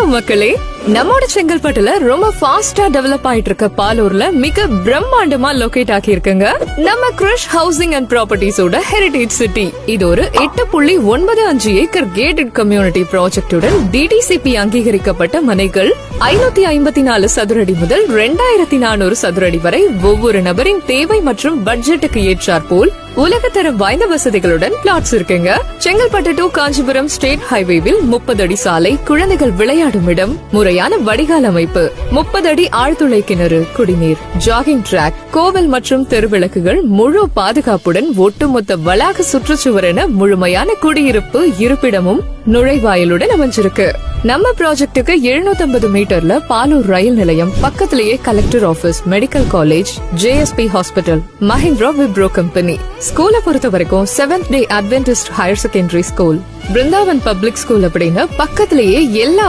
வணக்கம் மக்களே. நம்மோட செங்கல்பட்டுல ரொம்ப ஃபாஸ்டா டெவலப் ஆயிட்டு இருக்க பாலூர்ல மிக பிரம்மாண்டமா லொகேட் ஆகி இருக்குங்க நம்ம கிருஷ் ஹவுசிங் அண்ட் ப்ராப்பர்ட்டிஸோட ஹெரிடேஜ் சிட்டி. இது ஒரு 8.95 ஏக்கர் கேட்டட் கம்யூனிட்டி ப்ராஜெக்டுடன் டிடிசிபி அங்கீகரிக்கப்பட்ட மனைகள் 554 சதுரடி முதல் 2400 சதுரடி வரை ஒவ்வொரு நபரின் தேவை மற்றும் பட்ஜெட்டுக்கு ஏற்றாற் போல் உலகத்தரம் வாய்ந்த வசதிகளுடன் பிளாட்ஸ் இருக்குங்க. செங்கல்பட்டு டு காஞ்சிபுரம் ஸ்டேட் ஹைவேவில் 30 அடி சாலை, குழந்தைகள் விளையாடும் இடம், முறையான வடிகால் அமைப்பு, 30 அடி ஆழ்துளை கிணறு, குடிநீர், ஜாகிங் டிராக், கோவில் மற்றும் தெருவிளக்குகள், முழு பாதுகாப்புடன் ஒட்டுமொத்த வளாக சுற்றுச்சுவர் என முழுமையான குடியிருப்பு இருப்பிடமும் நுழைவாயிலுடன் அமைஞ்சிருக்கு. நம்ம ப்ராஜெக்டுக்கு 750 மீட்டர்ல பாலூர் ரயில் நிலையம், பக்கத்திலேயே collector office, medical college, JSP hospital, Mahindra Wipro company. ஸ்கூலை பொறுத்த வரைக்கும் seventh day Adventist higher secondary school, Brindavan public school அப்படின்னு பக்கத்திலேயே எல்லா